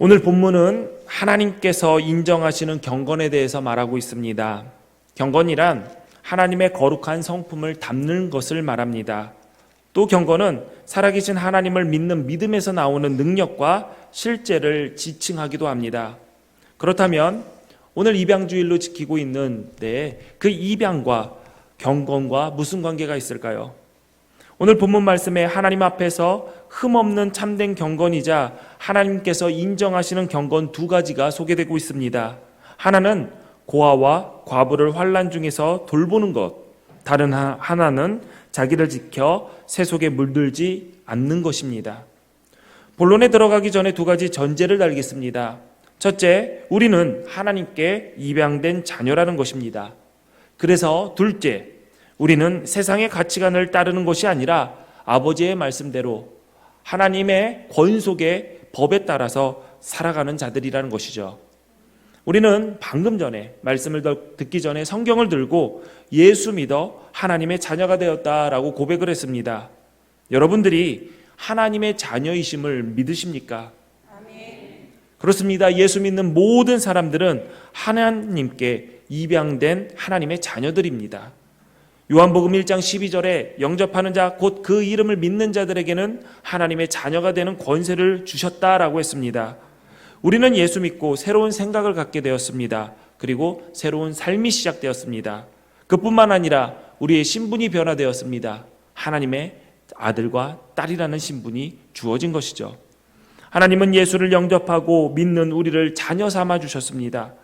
오늘 본문은 하나님께서 인정하시는 경건에 대해서 말하고 있습니다. 경건이란 하나님의 거룩한 성품을 담는 것을 말합니다. 또 경건은 살아계신 하나님을 믿는 믿음에서 나오는 능력과 실제를 지칭하기도 합니다. 그렇다면 오늘 입양주일로 지키고 있는데 그 입양과 경건과 무슨 관계가 있을까요? 오늘 본문 말씀에 하나님 앞에서 흠없는 참된 경건이자 하나님께서 인정하시는 경건 두 가지가 소개되고 있습니다. 하나는 고아와 과부를 환난 중에서 돌보는 것, 다른 하나는 자기를 지켜 세 속에 물들지 않는 것입니다. 본론에 들어가기 전에 두 가지 전제를 달겠습니다. 첫째, 우리는 하나님께 입양된 자녀라는 것입니다. 그래서 둘째, 우리는 세상의 가치관을 따르는 것이 아니라 아버지의 말씀대로 하나님의 권속의 법에 따라서 살아가는 자들이라는 것이죠. 우리는 방금 전에 말씀을 듣기 전에 성경을 들고 예수 믿어 하나님의 자녀가 되었다라고 고백을 했습니다. 여러분들이 하나님의 자녀이심을 믿으십니까? 그렇습니다. 예수 믿는 모든 사람들은 하나님께 입양된 하나님의 자녀들입니다. 요한복음 1장 12절에 영접하는 자 곧 그 이름을 믿는 자들에게는 하나님의 자녀가 되는 권세를 주셨다라고 했습니다. 우리는 예수 믿고 새로운 생각을 갖게 되었습니다. 그리고 새로운 삶이 시작되었습니다. 그뿐만 아니라 우리의 신분이 변화되었습니다. 하나님의 아들과 딸이라는 신분이 주어진 것이죠. 하나님은 예수를 영접하고 믿는 우리를 자녀 삼아 주셨습니다.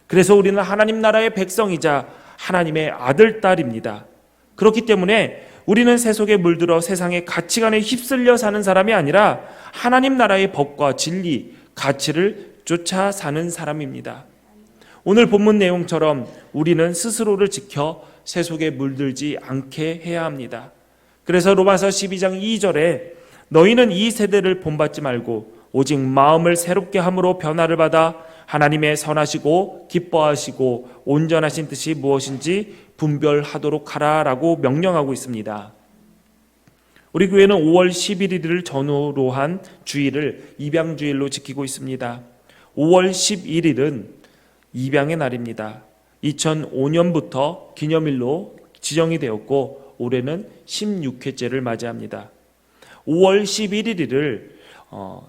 그래서 우리는 하나님 나라의 백성이자 하나님의 아들, 딸입니다. 그렇기 때문에 우리는 세속에 물들어 세상의 가치관에 휩쓸려 사는 사람이 아니라 하나님 나라의 법과 진리, 가치를 쫓아 사는 사람입니다. 오늘 본문 내용처럼 우리는 스스로를 지켜 세속에 물들지 않게 해야 합니다. 그래서 로마서 12장 2절에 너희는 이 세대를 본받지 말고 오직 마음을 새롭게 함으로 변화를 받아 하나님의 선하시고 기뻐하시고 온전하신 뜻이 무엇인지 분별하도록 하라라고 명령하고 있습니다. 우리 교회는 5월 11일을 전후로 한 주일을 입양주일로 지키고 있습니다. 5월 11일은 입양의 날입니다. 2005년부터 기념일로 지정이 되었고 올해는 16회째를 맞이합니다. 5월 11일을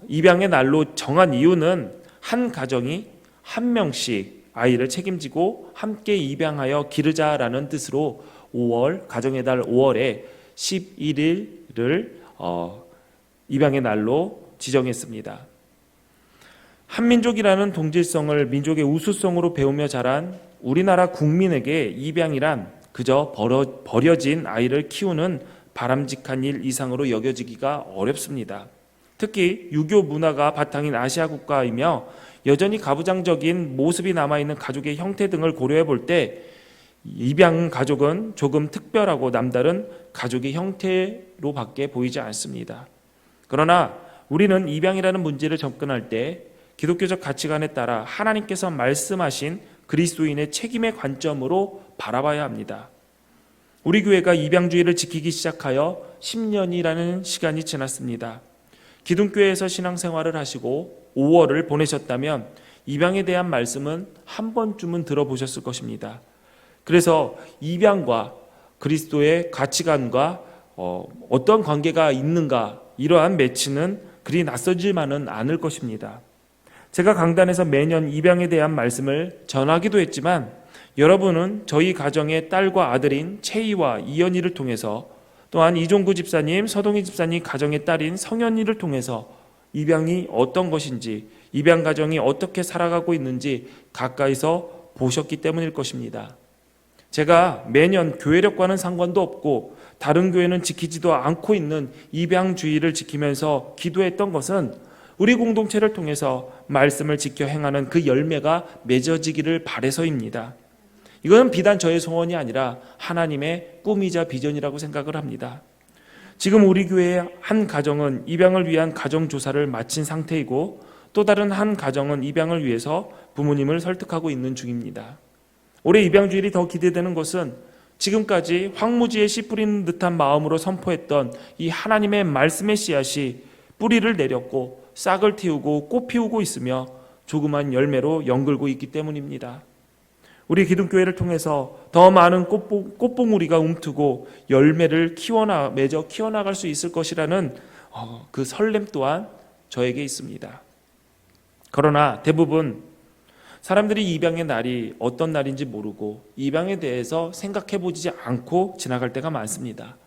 입양의 날로 정한 이유는 한 가정이 한 명씩 아이를 책임지고 함께 입양하여 기르자라는 뜻으로 5월 가정의 달 5월에 11일을 입양의 날로 지정했습니다. 한민족이라는 동질성을 민족의 우수성으로 배우며 자란 우리나라 국민에게 입양이란 그저 버려진 아이를 키우는 바람직한 일 이상으로 여겨지기가 어렵습니다. 특히 유교 문화가 바탕인 아시아 국가이며 여전히 가부장적인 모습이 남아있는 가족의 형태 등을 고려해 볼 때 입양 가족은 조금 특별하고 남다른 가족의 형태로밖에 보이지 않습니다. 그러나 우리는 입양이라는 문제를 접근할 때 기독교적 가치관에 따라 하나님께서 말씀하신 그리스도인의 책임의 관점으로 바라봐야 합니다. 우리 교회가 입양주의를 지키기 시작하여 10년이라는 시간이 지났습니다. 기둥교회에서 신앙생활을 하시고 5월을 보내셨다면 입양에 대한 말씀은 한 번쯤은 들어보셨을 것입니다. 그래서 입양과 그리스도의 가치관과 어떤 관계가 있는가 이러한 매치는 그리 낯설지만은 않을 것입니다. 제가 강단에서 매년 입양에 대한 말씀을 전하기도 했지만 여러분은 저희 가정의 딸과 아들인 채희와 이연이를 통해서 또한 이종구 집사님, 서동희 집사님 가정의 딸인 성현이를 통해서 입양이 어떤 것인지, 입양 가정이 어떻게 살아가고 있는지 가까이서 보셨기 때문일 것입니다. 제가 매년 교회력과는 상관도 없고 다른 교회는 지키지도 않고 있는 입양주의를 지키면서 기도했던 것은 우리 공동체를 통해서 말씀을 지켜 행하는 그 열매가 맺어지기를 바라서입니다. 이것은 비단 저의 소원이 아니라 하나님의 꿈이자 비전이라고 생각을 합니다. 지금 우리 교회의 한 가정은 입양을 위한 가정조사를 마친 상태이고 또 다른 한 가정은 입양을 위해서 부모님을 설득하고 있는 중입니다. 올해 입양주일이 더 기대되는 것은 지금까지 황무지에 씨 뿌리는 듯한 마음으로 선포했던 이 하나님의 말씀의 씨앗이 뿌리를 내렸고 싹을 틔우고 꽃 피우고 있으며 조그만 열매로 연글고 있기 때문입니다. 우리 기독교회를 통해서 더 많은 꽃봉우리가 움트고 열매를 맺어 키워나갈 수 있을 것이라는 그 설렘 또한 저에게 있습니다. 그러나 대부분 사람들이 입양의 날이 어떤 날인지 모르고 입양에 대해서 생각해보지 않고 지나갈 때가 많습니다.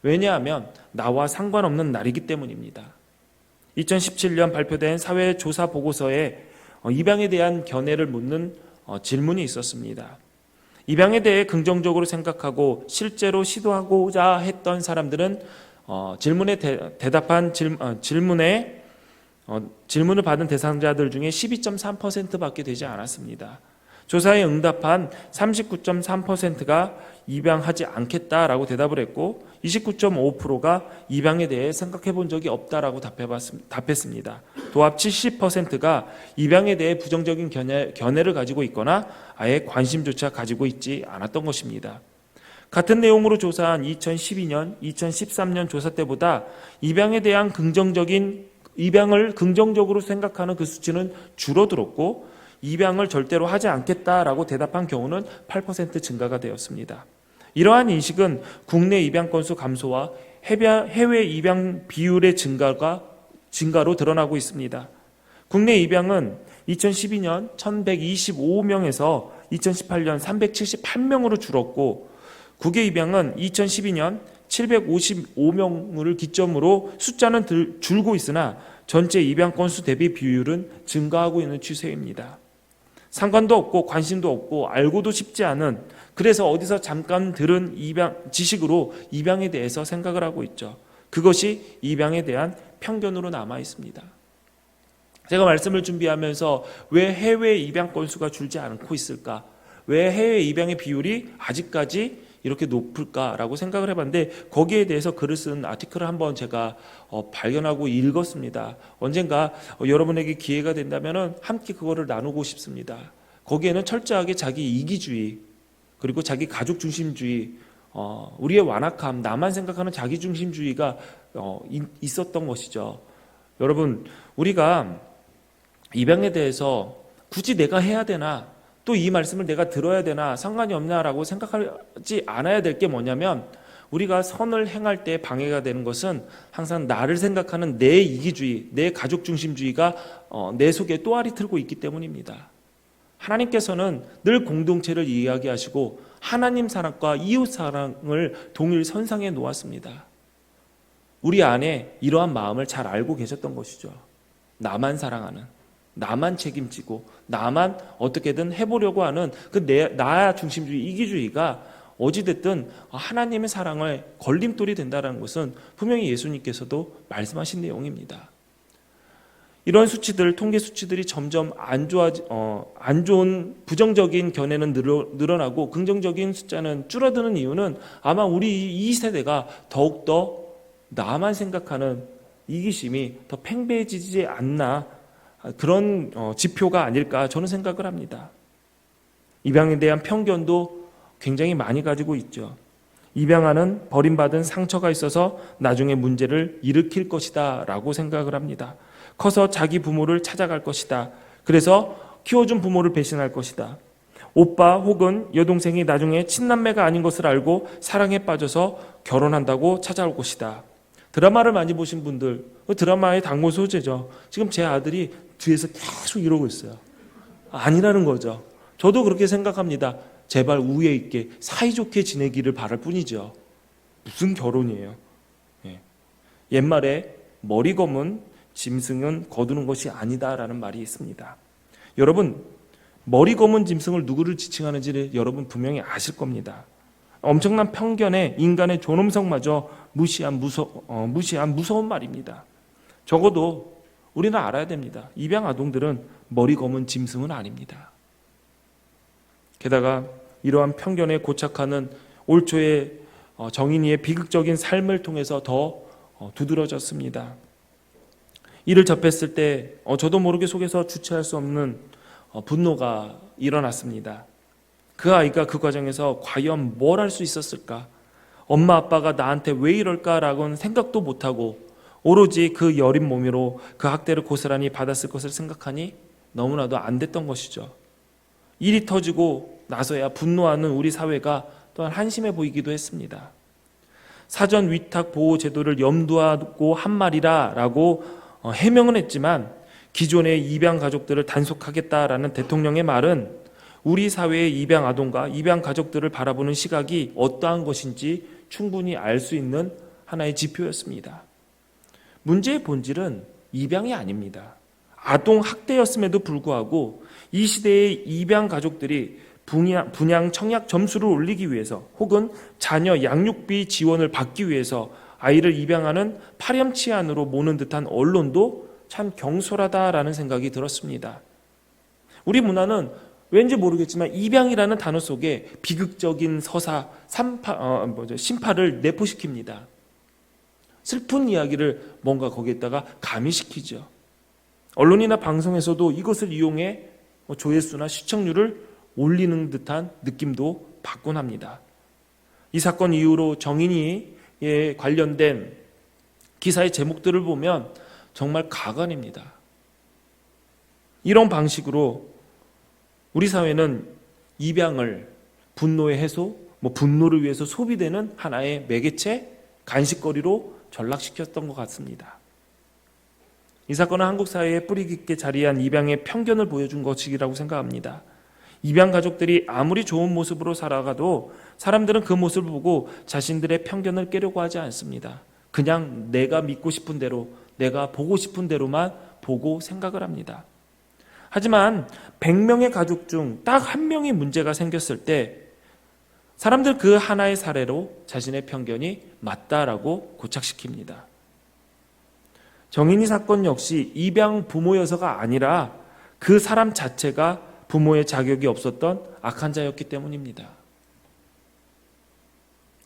왜냐하면 나와 상관없는 날이기 때문입니다. 2017년 발표된 사회조사 보고서에 입양에 대한 견해를 묻는 질문이 있었습니다. 입양에 대해 긍정적으로 생각하고 실제로 시도하고자 했던 사람들은 질문에 대답한 질문을 받은 대상자들 중에 12.3%밖에 되지 않았습니다. 조사에 응답한 39.3%가 입양하지 않겠다라고 대답을 했고 29.5%가 입양에 대해 생각해 본 적이 없다라고 답했습니다. 도합 70%가 입양에 대해 부정적인 견해를 가지고 있거나 아예 관심조차 가지고 있지 않았던 것입니다. 같은 내용으로 조사한 2012년, 2013년 조사 때보다 입양에 대한 입양을 긍정적으로 생각하는 그 수치는 줄어들었고 입양을 절대로 하지 않겠다라고 대답한 경우는 8% 증가가 되었습니다. 이러한 인식은 국내 입양 건수 감소와 해외 입양 비율의 증가로 드러나고 있습니다. 국내 입양은 2012년 1125명에서 2018년 378명으로 줄었고 국외 입양은 2012년 755명을 기점으로 숫자는 줄고 있으나 전체 입양 건수 대비 비율은 증가하고 있는 추세입니다. 상관도 없고 관심도 없고 알고도 싶지 않은, 그래서 어디서 잠깐 들은 지식으로 입양에 대해서 생각을 하고 있죠. 그것이 입양에 대한 편견으로 남아 있습니다. 제가 말씀을 준비하면서 왜 해외 입양 건수가 줄지 않고 있을까? 왜 해외 입양의 비율이 아직까지 이렇게 높을까라고 생각을 해봤는데 거기에 대해서 글을 쓴 아티클을 한번 제가 발견하고 읽었습니다. 언젠가 여러분에게 기회가 된다면 함께 그거를 나누고 싶습니다. 거기에는 철저하게 자기 이기주의 그리고 자기 가족 중심주의, 우리의 완악함, 나만 생각하는 자기 중심주의가 있었던 것이죠. 여러분, 우리가 입양에 대해서 굳이 내가 해야 되나, 또 이 말씀을 내가 들어야 되나 상관이 없나라고 생각하지 않아야 될 게 뭐냐면, 우리가 선을 행할 때 방해가 되는 것은 항상 나를 생각하는 내 이기주의, 내 가족 중심주의가 내 속에 또아리 틀고 있기 때문입니다. 하나님께서는 늘 공동체를 이야기하시고 하나님 사랑과 이웃 사랑을 동일 선상에 놓았습니다. 우리 안에 이러한 마음을 잘 알고 계셨던 것이죠. 나만 사랑하는, 나만 책임지고 나만 어떻게든 해보려고 하는 그 나 중심주의, 이기주의가 어찌됐든 하나님의 사랑을 걸림돌이 된다는 것은 분명히 예수님께서도 말씀하신 내용입니다. 이런 수치들, 통계 수치들이 점점 안 좋은 부정적인 견해는 늘어나고 긍정적인 숫자는 줄어드는 이유는 아마 우리 이 세대가 더욱더 나만 생각하는 이기심이 더 팽배해지지 않나, 그런 지표가 아닐까 저는 생각을 합니다. 입양에 대한 편견도 굉장히 많이 가지고 있죠. 입양아는 버림받은 상처가 있어서 나중에 문제를 일으킬 것이다 라고 생각을 합니다. 커서 자기 부모를 찾아갈 것이다. 그래서 키워준 부모를 배신할 것이다. 오빠 혹은 여동생이 나중에 친남매가 아닌 것을 알고 사랑에 빠져서 결혼한다고 찾아올 것이다. 드라마를 많이 보신 분들, 그 드라마의 당본 소재죠. 지금 제 아들이 뒤에서 계속 이러고 있어요. 아니라는 거죠. 저도 그렇게 생각합니다. 제발 우애 있게 사이좋게 지내기를 바랄 뿐이죠. 무슨 결혼이에요. 옛말에 머리 검은 짐승은 거두는 것이 아니다라는 말이 있습니다. 여러분, 머리 검은 짐승을 누구를 지칭하는지 여러분 분명히 아실 겁니다. 엄청난 편견에 인간의 존엄성마저 무시한 무서운 말입니다. 적어도 우리는 알아야 됩니다. 입양 아동들은 머리 검은 짐승은 아닙니다. 게다가 이러한 편견에 고착하는 올 초의 정인이의 비극적인 삶을 통해서 더 두드러졌습니다. 이를 접했을 때 저도 모르게 속에서 주체할 수 없는 분노가 일어났습니다. 그 아이가 그 과정에서 과연 뭘 할 수 있었을까? 엄마 아빠가 나한테 왜 이럴까라고는 생각도 못하고 오로지 그 여린 몸으로 그 학대를 고스란히 받았을 것을 생각하니 너무나도 안 됐던 것이죠. 일이 터지고 나서야 분노하는 우리 사회가 또한 한심해 보이기도 했습니다. 사전 위탁 보호 제도를 염두하고 한 말이라고 해명은 했지만 기존의 입양 가족들을 단속하겠다라는 대통령의 말은 우리 사회의 입양 아동과 입양 가족들을 바라보는 시각이 어떠한 것인지 충분히 알 수 있는 하나의 지표였습니다. 문제의 본질은 입양이 아닙니다. 아동 학대였음에도 불구하고 이 시대의 입양 가족들이 분양 청약 점수를 올리기 위해서 혹은 자녀 양육비 지원을 받기 위해서 아이를 입양하는 파렴치한으로 모는 듯한 언론도 참 경솔하다라는 생각이 들었습니다. 우리 문화는 왠지 모르겠지만 입양이라는 단어 속에 비극적인 서사, 심파를 내포시킵니다. 슬픈 이야기를 뭔가 거기에다가 가미시키죠. 언론이나 방송에서도 이것을 이용해 조회수나 시청률을 올리는 듯한 느낌도 받곤 합니다. 이 사건 이후로 정인이에 관련된 기사의 제목들을 보면 정말 가관입니다. 이런 방식으로 우리 사회는 입양을 분노의 해소, 분노를 위해서 소비되는 하나의 매개체, 간식거리로 전락시켰던 것 같습니다. 이 사건은 한국 사회에 뿌리 깊게 자리한 입양의 편견을 보여준 것이라고 생각합니다. 입양 가족들이 아무리 좋은 모습으로 살아가도 사람들은 그 모습을 보고 자신들의 편견을 깨려고 하지 않습니다. 그냥 내가 믿고 싶은 대로, 내가 보고 싶은 대로만 보고 생각을 합니다. 하지만 100명의 가족 중 딱 한 명이 문제가 생겼을 때 사람들 그 하나의 사례로 자신의 편견이 맞다라고 고착시킵니다. 정인이 사건 역시 입양 부모여서가 아니라 그 사람 자체가 부모의 자격이 없었던 악한 자였기 때문입니다.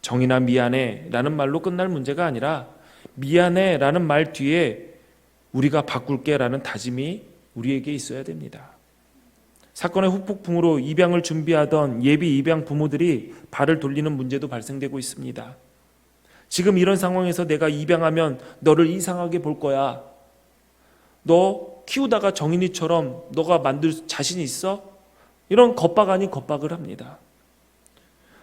정인아 미안해 라는 말로 끝날 문제가 아니라 미안해 라는 말 뒤에 우리가 바꿀게 라는 다짐이 우리에게 있어야 됩니다. 사건의 후폭풍으로 입양을 준비하던 예비 입양 부모들이 발을 돌리는 문제도 발생되고 있습니다. 지금 이런 상황에서 내가 입양하면 너를 이상하게 볼 거야. 너 키우다가 정인이처럼 너가 만들 자신 있어? 이런 겁박 아닌 겁박을 합니다.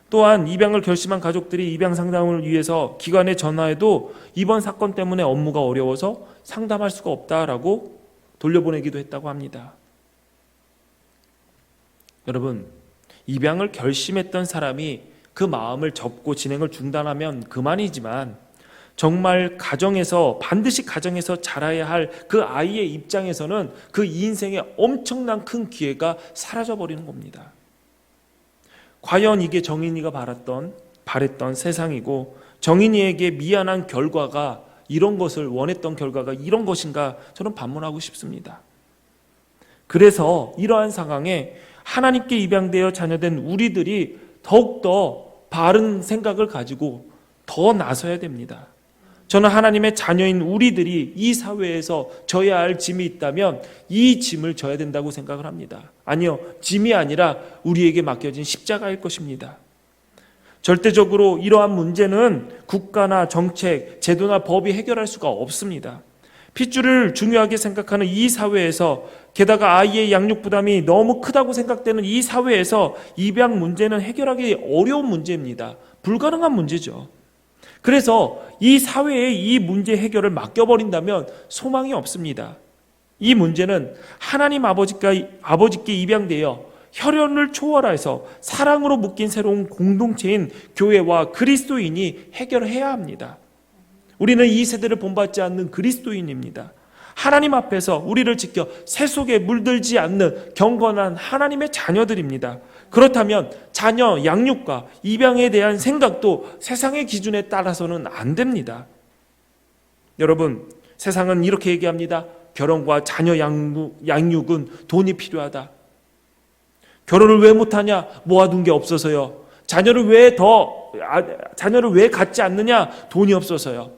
또한 입양을 결심한 가족들이 입양 상담을 위해서 기관에 전화해도 이번 사건 때문에 업무가 어려워서 상담할 수가 없다라고 돌려보내기도 했다고 합니다. 여러분, 입양을 결심했던 사람이 그 마음을 접고 진행을 중단하면 그만이지만 정말 반드시 가정에서 자라야 할 그 아이의 입장에서는 그 인생의 엄청난 큰 기회가 사라져버리는 겁니다. 과연 이게 정인이가 바랬던 세상이고 정인이에게 미안한 결과가 이런 것을 원했던 결과가 이런 것인가 저는 반문하고 싶습니다. 그래서 이러한 상황에 하나님께 입양되어 자녀된 우리들이 더욱더 바른 생각을 가지고 더 나서야 됩니다. 저는 하나님의 자녀인 우리들이 이 사회에서 져야 할 짐이 있다면 이 짐을 져야 된다고 생각을 합니다. 아니요, 짐이 아니라 우리에게 맡겨진 십자가일 것입니다. 절대적으로 이러한 문제는 국가나 정책, 제도나 법이 해결할 수가 없습니다. 핏줄을 중요하게 생각하는 이 사회에서, 게다가 아이의 양육 부담이 너무 크다고 생각되는 이 사회에서 입양 문제는 해결하기 어려운 문제입니다. 불가능한 문제죠. 그래서 이 사회에 이 문제 해결을 맡겨버린다면 소망이 없습니다. 이 문제는 하나님 아버지께 입양되어 혈연을 초월해서 사랑으로 묶인 새로운 공동체인 교회와 그리스도인이 해결해야 합니다. 우리는 이 세대를 본받지 않는 그리스도인입니다. 하나님 앞에서 우리를 지켜 새 속에 물들지 않는 경건한 하나님의 자녀들입니다. 그렇다면 자녀 양육과 입양에 대한 생각도 세상의 기준에 따라서는 안 됩니다. 여러분, 세상은 이렇게 얘기합니다. 결혼과 자녀 양육은 돈이 필요하다. 결혼을 왜 못하냐? 모아둔 게 없어서요. 자녀를 왜 갖지 않느냐? 돈이 없어서요.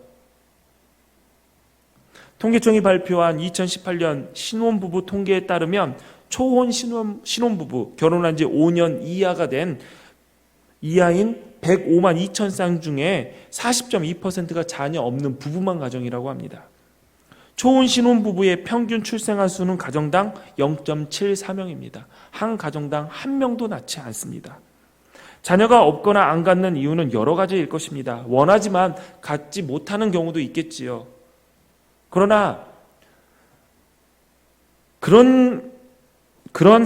통계청이 발표한 2018년 신혼부부 통계에 따르면 초혼 신혼부부, 결혼한 지 5년 이하가 된 이하인 105만 2천 쌍 중에 40.2%가 자녀 없는 부부만 가정이라고 합니다. 초혼 신혼부부의 평균 출생아 수는 가정당 0.74명입니다. 한 가정당 한 명도 낳지 않습니다. 자녀가 없거나 안 갖는 이유는 여러 가지일 것입니다. 원하지만 갖지 못하는 경우도 있겠지요. 그러나 그런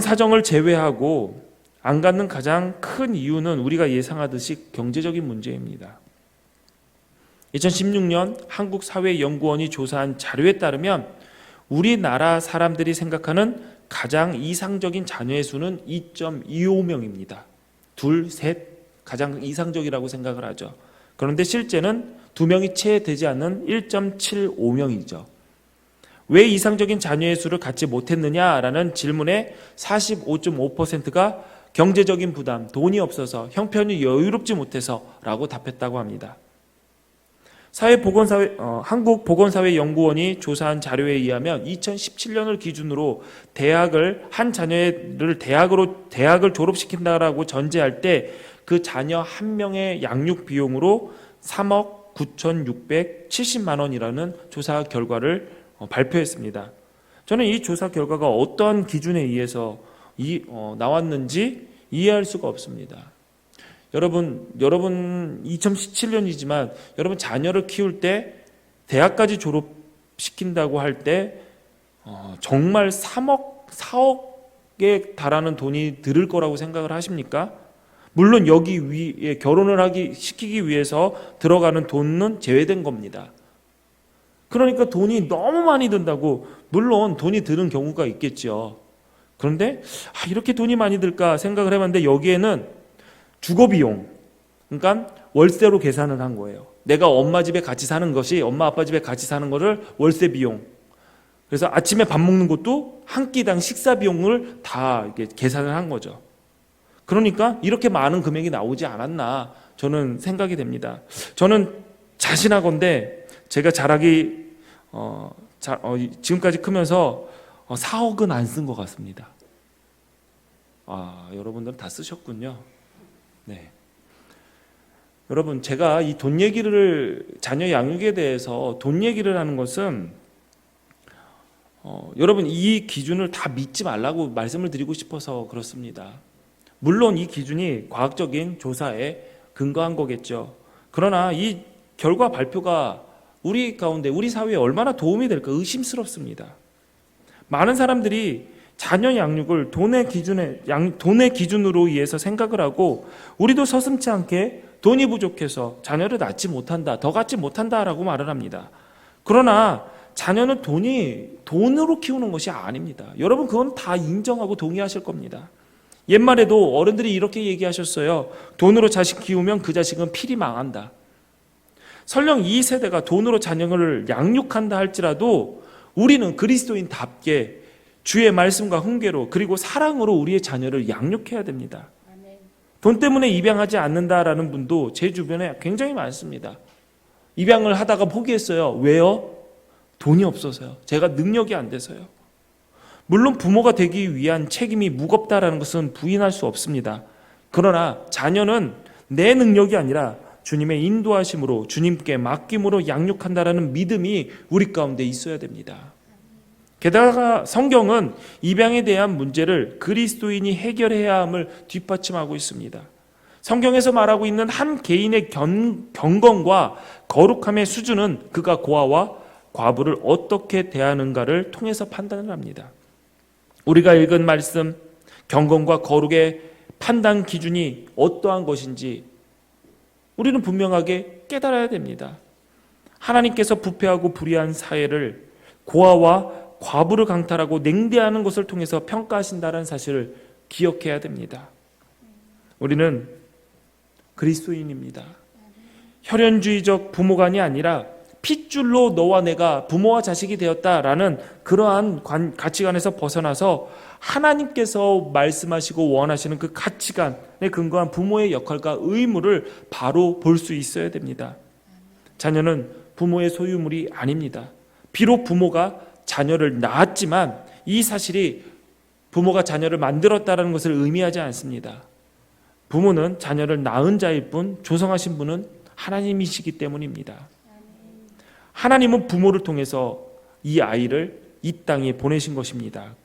사정을 제외하고 안 갖는 가장 큰 이유는 우리가 예상하듯이 경제적인 문제입니다. 2016년 한국사회연구원이 조사한 자료에 따르면 우리나라 사람들이 생각하는 가장 이상적인 자녀의 수는 2.25명입니다. 둘, 셋 가장 이상적이라고 생각을 하죠. 그런데 실제는 2명이 채 되지 않는 1.75명이죠. 왜 이상적인 자녀의 수를 갖지 못했느냐라는 질문에 45.5%가 경제적인 부담, 돈이 없어서, 형편이 여유롭지 못해서라고 답했다고 합니다. 한국보건사회연구원이 조사한 자료에 의하면 2017년을 기준으로 한 자녀를 대학을 졸업시킨다라고 전제할 때 그 자녀 한 명의 양육 비용으로 3억 9,670만 원이라는 조사 결과를 발표했습니다. 저는 이 조사 결과가 어떠한 기준에 의해서 나왔는지 이해할 수가 없습니다. 여러분 2017년이지만 여러분 자녀를 키울 때 대학까지 졸업시킨다고 할 때 정말 3억, 4억에 달하는 돈이 들을 거라고 생각을 하십니까? 물론 여기 위에 결혼을 시키기 위해서 들어가는 돈은 제외된 겁니다. 그러니까 돈이 너무 많이 든다고, 물론 돈이 드는 경우가 있겠죠. 그런데 이렇게 돈이 많이 들까 생각을 해봤는데 여기에는 주거비용, 그러니까 월세로 계산을 한 거예요. 내가 엄마 집에 같이 사는 것이, 엄마 아빠 집에 같이 사는 거를 월세 비용, 그래서 아침에 밥 먹는 것도 한 끼당 식사 비용을 다 이렇게 계산을 한 거죠. 그러니까 이렇게 많은 금액이 나오지 않았나 저는 생각이 됩니다. 저는 자신하건대 제가 지금까지 크면서 4억은 안 쓴 것 같습니다. 여러분들은 다 쓰셨군요. 네. 여러분, 제가 이 돈 얘기를, 자녀 양육에 대해서 돈 얘기를 하는 것은 여러분 이 기준을 다 믿지 말라고 말씀을 드리고 싶어서 그렇습니다. 물론 이 기준이 과학적인 조사에 근거한 거겠죠. 그러나 이 결과 발표가 우리 가운데, 우리 사회에 얼마나 도움이 될까 의심스럽습니다. 많은 사람들이 자녀 양육을 돈의 기준으로 의해서 생각을 하고, 우리도 서슴지 않게 돈이 부족해서 자녀를 낳지 못한다, 더 갖지 못한다라고 말을 합니다. 그러나 자녀는 돈으로 키우는 것이 아닙니다. 여러분 그건 다 인정하고 동의하실 겁니다. 옛말에도 어른들이 이렇게 얘기하셨어요. 돈으로 자식 키우면 그 자식은 필히 망한다. 설령 이 세대가 돈으로 자녀를 양육한다 할지라도 우리는 그리스도인답게 주의 말씀과 훈계로, 그리고 사랑으로 우리의 자녀를 양육해야 됩니다. 돈 때문에 입양하지 않는다라는 분도 제 주변에 굉장히 많습니다. 입양을 하다가 포기했어요. 왜요? 돈이 없어서요. 제가 능력이 안 돼서요. 물론 부모가 되기 위한 책임이 무겁다라는 것은 부인할 수 없습니다. 그러나 자녀는 내 능력이 아니라 주님의 인도하심으로, 주님께 맡김으로 양육한다라는 믿음이 우리 가운데 있어야 됩니다. 게다가 성경은 입양에 대한 문제를 그리스도인이 해결해야 함을 뒷받침하고 있습니다. 성경에서 말하고 있는 한 개인의 경건과 거룩함의 수준은 그가 고아와 과부를 어떻게 대하는가를 통해서 판단을 합니다. 우리가 읽은 말씀, 경건과 거룩의 판단 기준이 어떠한 것인지 우리는 분명하게 깨달아야 됩니다. 하나님께서 부패하고 불의한 사회를 고아와 과부를 강탈하고 냉대하는 것을 통해서 평가하신다는 사실을 기억해야 됩니다. 우리는 그리스도인입니다. 혈연주의적 부모관이 아니라 핏줄로 너와 내가 부모와 자식이 되었다라는 그러한 가치관에서 벗어나서 하나님께서 말씀하시고 원하시는 그 가치관에 근거한 부모의 역할과 의무를 바로 볼 수 있어야 됩니다. 자녀는 부모의 소유물이 아닙니다. 비록 부모가 자녀를 낳았지만 이 사실이 부모가 자녀를 만들었다는 것을 의미하지 않습니다. 부모는 자녀를 낳은 자일 뿐 조성하신 분은 하나님이시기 때문입니다. 하나님은 부모를 통해서 이 아이를 이 땅에 보내신 것입니다.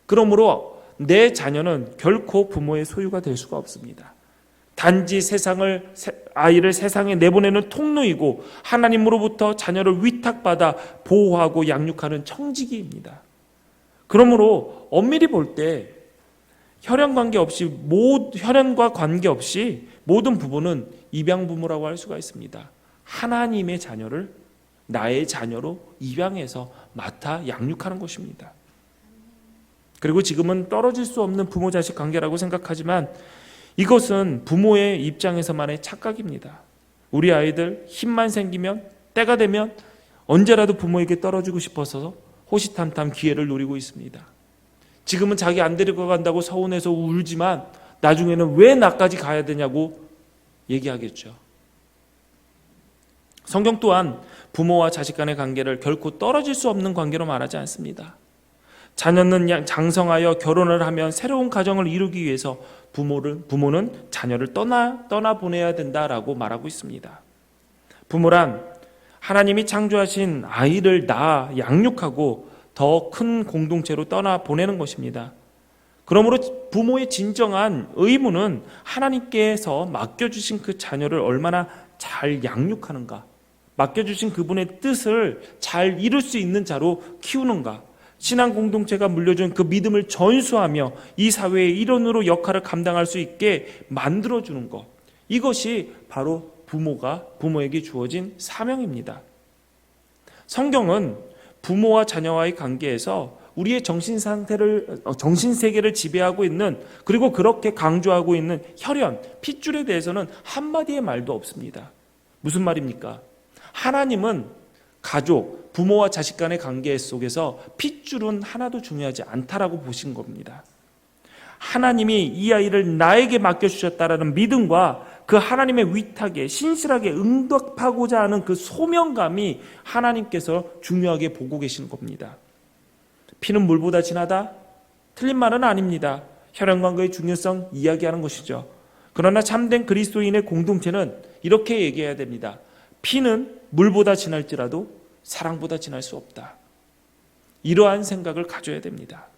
그러므로 내 자녀는 결코 부모의 소유가 될 수가 없습니다. 단지 아이를 세상에 내보내는 통로이고 하나님으로부터 자녀를 위탁받아 보호하고 양육하는 청지기입니다. 그러므로 엄밀히 볼 때 혈연과 관계없이 모든 부부는 입양 부모라고 할 수가 있습니다. 하나님의 자녀를 나의 자녀로 입양해서 맡아 양육하는 것입니다. 그리고 지금은 떨어질 수 없는 부모 자식 관계라고 생각하지만 이것은 부모의 입장에서만의 착각입니다. 우리 아이들 힘만 생기면 때가 되면 언제라도 부모에게 떨어지고 싶어서 호시탐탐 기회를 노리고 있습니다. 지금은 자기 안 데리고 간다고 서운해서 울지만 나중에는 왜 나까지 가야 되냐고 얘기하겠죠. 성경 또한 부모와 자식 간의 관계를 결코 떨어질 수 없는 관계로 말하지 않습니다. 자녀는 장성하여 결혼을 하면 새로운 가정을 이루기 위해서 부모는 자녀를 떠나보내야 된다라고 말하고 있습니다. 부모란 하나님이 창조하신 아이를 낳아 양육하고 더 큰 공동체로 떠나보내는 것입니다. 그러므로 부모의 진정한 의무는 하나님께서 맡겨주신 그 자녀를 얼마나 잘 양육하는가, 맡겨주신 그분의 뜻을 잘 이룰 수 있는 자로 키우는가, 신앙 공동체가 물려준 그 믿음을 전수하며 이 사회의 일원으로 역할을 감당할 수 있게 만들어주는 것, 이것이 바로 부모에게 주어진 사명입니다. 성경은 부모와 자녀와의 관계에서 우리의 정신세계를 지배하고 있는, 그리고 그렇게 강조하고 있는 혈연, 핏줄에 대해서는 한마디의 말도 없습니다. 무슨 말입니까? 하나님은 가족, 부모와 자식 간의 관계 속에서 핏줄은 하나도 중요하지 않다라고 보신 겁니다. 하나님이 이 아이를 나에게 맡겨주셨다라는 믿음과 그 하나님의 위탁에 신실하게 응답하고자 하는 그 소명감이 하나님께서 중요하게 보고 계시는 겁니다. 피는 물보다 진하다? 틀린 말은 아닙니다. 혈연관계의 중요성 이야기하는 것이죠. 그러나 참된 그리스도인의 공동체는 이렇게 얘기해야 됩니다. 피는 물보다 진할지라도 사랑보다 진할 수 없다. 이러한 생각을 가져야 됩니다.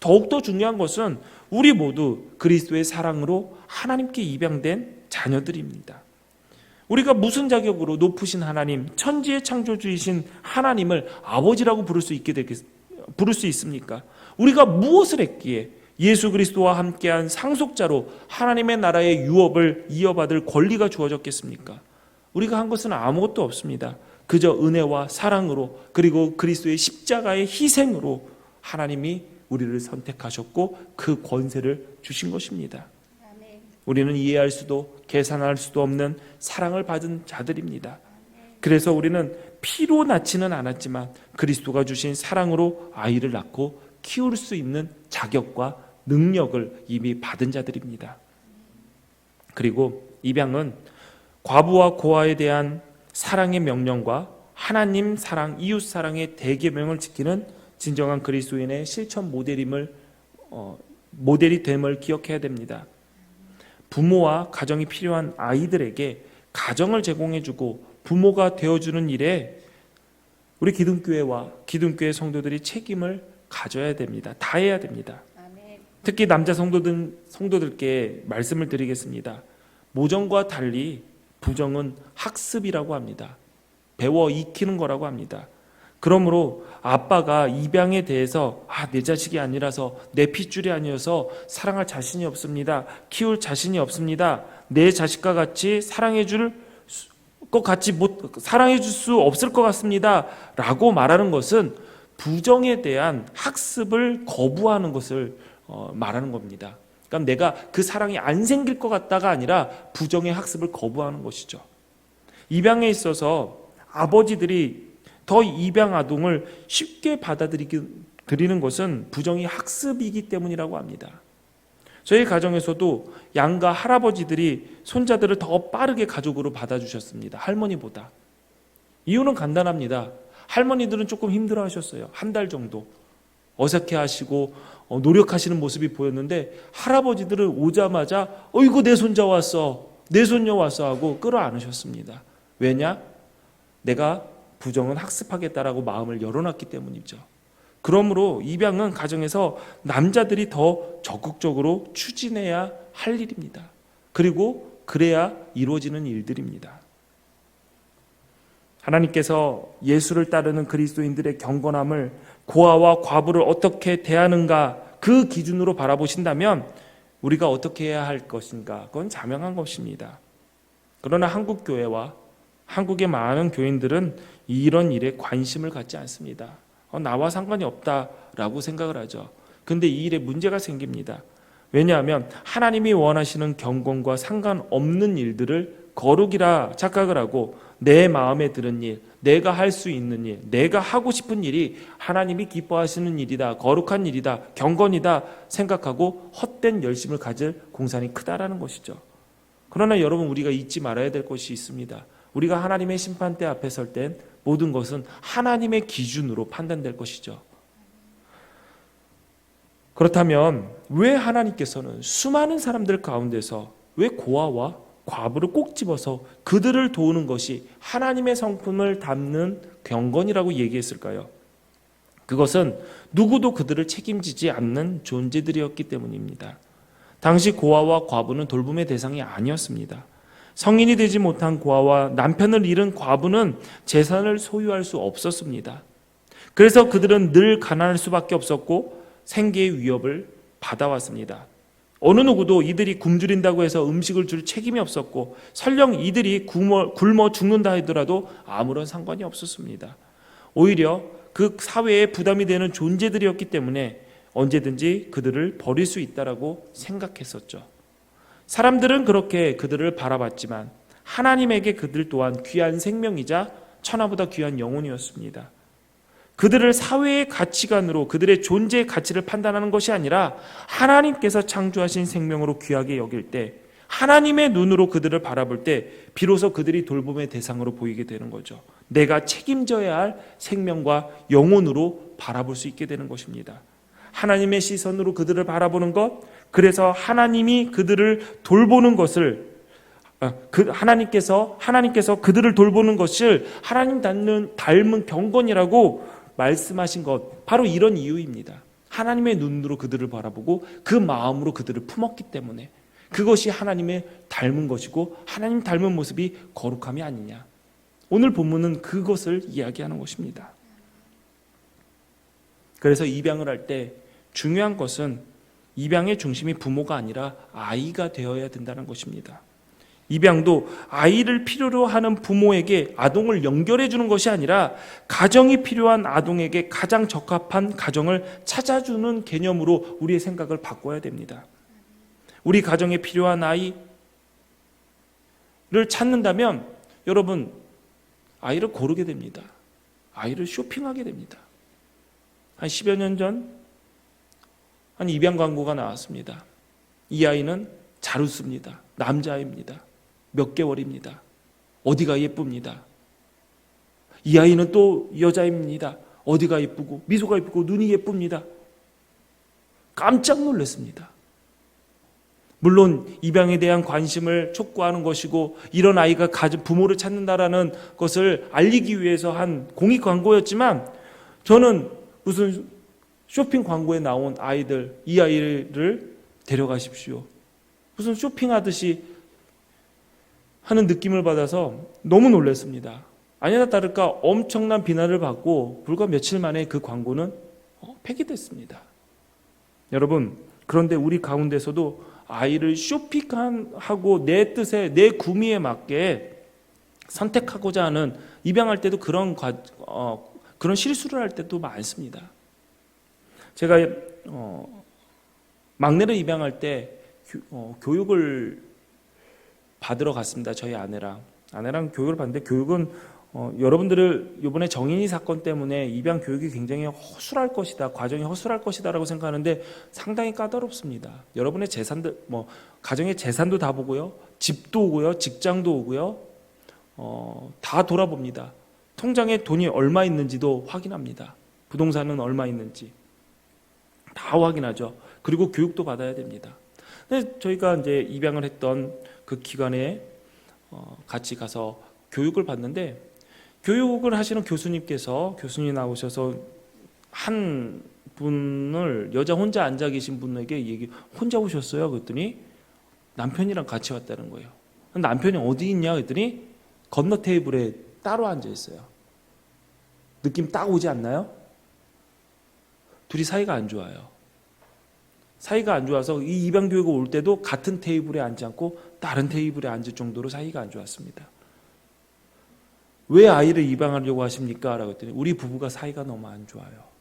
더욱더 중요한 것은 우리 모두 그리스도의 사랑으로 하나님께 입양된 자녀들입니다. 우리가 무슨 자격으로 높으신 하나님, 천지의 창조주이신 하나님을 아버지라고 부를 수 있습니까? 우리가 무엇을 했기에 예수 그리스도와 함께한 상속자로 하나님의 나라의 유업을 이어받을 권리가 주어졌겠습니까? 우리가 한 것은 아무것도 없습니다. 그저 은혜와 사랑으로, 그리고 그리스도의 십자가의 희생으로 하나님이 우리를 선택하셨고 그 권세를 주신 것입니다. 우리는 이해할 수도 계산할 수도 없는 사랑을 받은 자들입니다. 그래서 우리는 피로 낳지는 않았지만 그리스도가 주신 사랑으로 아이를 낳고 키울 수 있는 자격과 능력을 이미 받은 자들입니다. 그리고 입양은 과부와 고아에 대한 사랑의 명령과 하나님 사랑, 이웃 사랑의 대계명을 지키는 진정한 그리스도인의 실천 모델이 됨을 기억해야 됩니다. 부모와 가정이 필요한 아이들에게 가정을 제공해주고 부모가 되어주는 일에 우리 기둥교회 성도들이 책임을 가져야 됩니다. 다해야 됩니다. 특히 남자 성도들께 말씀을 드리겠습니다. 모정과 달리 부정은 학습이라고 합니다. 배워 익히는 거라고 합니다. 그러므로 아빠가 입양에 대해서 내 자식이 아니라서, 내 핏줄이 아니어서 사랑할 자신이 없습니다, 키울 자신이 없습니다, 내 자식과 같이 사랑해 줄 수 없을 것 같습니다 라고 말하는 것은 부정에 대한 학습을 거부하는 것을 말하는 겁니다. 그러니까 내가 그 사랑이 안 생길 것 같다가 아니라 부정의 학습을 거부하는 것이죠. 입양에 있어서 아버지들이 더 입양 아동을 쉽게 받아들이는 것은 부정의 학습이기 때문이라고 합니다. 저희 가정에서도 양가 할아버지들이 손자들을 더 빠르게 가족으로 받아주셨습니다. 할머니보다. 이유는 간단합니다. 할머니들은 조금 힘들어 하셨어요. 한 달 정도. 어색해하시고 노력하시는 모습이 보였는데 할아버지들은 오자마자 어이구 내 손자 왔어, 내 손녀 왔어 하고 끌어안으셨습니다. 왜냐? 내가 부정은 학습하겠다라고 마음을 열어놨기 때문이죠. 그러므로 입양은 가정에서 남자들이 더 적극적으로 추진해야 할 일입니다. 그리고 그래야 이루어지는 일들입니다. 하나님께서 예수를 따르는 그리스도인들의 경건함을, 고아와 과부를 어떻게 대하는가 그 기준으로 바라보신다면 우리가 어떻게 해야 할 것인가, 그건 자명한 것입니다. 그러나 한국 교회와 한국의 많은 교인들은 이런 일에 관심을 갖지 않습니다. 나와 상관이 없다라고 생각을 하죠. 근데 이 일에 문제가 생깁니다. 왜냐하면 하나님이 원하시는 경건과 상관없는 일들을 거룩이라 착각을 하고 내 마음에 드는 일, 내가 할 수 있는 일, 내가 하고 싶은 일이 하나님이 기뻐하시는 일이다, 거룩한 일이다, 경건이다 생각하고 헛된 열심을 가질 공산이 크다라는 것이죠. 그러나 여러분, 우리가 잊지 말아야 될 것이 있습니다. 우리가 하나님의 심판대 앞에 설 땐 모든 것은 하나님의 기준으로 판단될 것이죠. 그렇다면 왜 하나님께서는 수많은 사람들 가운데서 왜 고아와 과부를 꼭 집어서 그들을 도우는 것이 하나님의 성품을 담는 경건이라고 얘기했을까요? 그것은 누구도 그들을 책임지지 않는 존재들이었기 때문입니다. 당시 고아와 과부는 돌봄의 대상이 아니었습니다. 성인이 되지 못한 고아와 남편을 잃은 과부는 재산을 소유할 수 없었습니다. 그래서 그들은 늘 가난할 수밖에 없었고 생계의 위협을 받아왔습니다. 어느 누구도 이들이 굶주린다고 해서 음식을 줄 책임이 없었고 설령 이들이 굶어 죽는다 하더라도 아무런 상관이 없었습니다. 오히려 그 사회에 부담이 되는 존재들이었기 때문에 언제든지 그들을 버릴 수 있다라고 생각했었죠. 사람들은 그렇게 그들을 바라봤지만 하나님에게 그들 또한 귀한 생명이자 천하보다 귀한 영혼이었습니다. 그들을 사회의 가치관으로 그들의 존재의 가치를 판단하는 것이 아니라 하나님께서 창조하신 생명으로 귀하게 여길 때, 하나님의 눈으로 그들을 바라볼 때 비로소 그들이 돌봄의 대상으로 보이게 되는 거죠. 내가 책임져야 할 생명과 영혼으로 바라볼 수 있게 되는 것입니다. 하나님의 시선으로 그들을 바라보는 것, 그래서 하나님이 그들을 돌보는 것을 하나님께서 그들을 돌보는 것을 하나님 닮은 경건이라고 말씀하신 것, 바로 이런 이유입니다. 하나님의 눈으로 그들을 바라보고 그 마음으로 그들을 품었기 때문에 그것이 하나님의 닮은 것이고 하나님 닮은 모습이 거룩함이 아니냐. 오늘 본문은 그것을 이야기하는 것입니다. 그래서 입양을 할 때 중요한 것은 입양의 중심이 부모가 아니라 아이가 되어야 된다는 것입니다. 입양도 아이를 필요로 하는 부모에게 아동을 연결해 주는 것이 아니라 가정이 필요한 아동에게 가장 적합한 가정을 찾아주는 개념으로 우리의 생각을 바꿔야 됩니다. 우리 가정에 필요한 아이를 찾는다면 여러분, 아이를 고르게 됩니다. 아이를 쇼핑하게 됩니다. 한 10여 년 전 한 입양 광고가 나왔습니다. 이 아이는 잘 웃습니다. 남자아이입니다. 몇 개월입니다. 어디가 예쁩니다. 이 아이는 또 여자입니다. 어디가 예쁘고 미소가 예쁘고 눈이 예쁩니다. 깜짝 놀랐습니다. 물론 입양에 대한 관심을 촉구하는 것이고 이런 아이가 가진 부모를 찾는다라는 것을 알리기 위해서 한 공익 광고였지만, 저는 무슨 쇼핑 광고에 나온 아이들, 이 아이를 데려가십시오, 무슨 쇼핑하듯이 하는 느낌을 받아서 너무 놀랐습니다. 아니나 다를까 엄청난 비난을 받고 불과 며칠 만에 그 광고는 폐기됐습니다. 여러분, 그런데 우리 가운데서도 아이를 쇼핑하고 내 뜻에, 내 구미에 맞게 선택하고자 하는, 입양할 때도 그런 실수를 할 때도 많습니다. 제가 막내를 입양할 때 교육을 받으러 갔습니다. 저희 아내랑 교육을 받는데, 교육은 여러분들을 이번에 정인이 사건 때문에 입양 교육이 굉장히 허술할 것이다, 과정이 허술할 것이다라고 생각하는데 상당히 까다롭습니다. 여러분의 재산들, 가정의 재산도 다 보고요, 집도 오고요, 직장도 오고요, 다 돌아봅니다. 통장에 돈이 얼마 있는지도 확인합니다. 부동산은 얼마 있는지. 다 확인하죠. 그리고 교육도 받아야 됩니다. 근데 저희가 이제 입양을 했던 그 기관에 같이 가서 교육을 받는데, 교육을 하시는 교수님이 나오셔서 한 분을, 여자 혼자 앉아 계신 분에게 혼자 오셨어요. 그랬더니 남편이랑 같이 왔다는 거예요. 남편이 어디 있냐 그랬더니 건너 테이블에 따로 앉아 있어요. 느낌 딱 오지 않나요? 둘이 사이가 안 좋아요. 사이가 안 좋아서 이 입양 교육을 올 때도 같은 테이블에 앉지 않고 다른 테이블에 앉을 정도로 사이가 안 좋았습니다. 왜 아이를 입양하려고 하십니까? 라고 했더니 우리 부부가 사이가 너무 안 좋아요.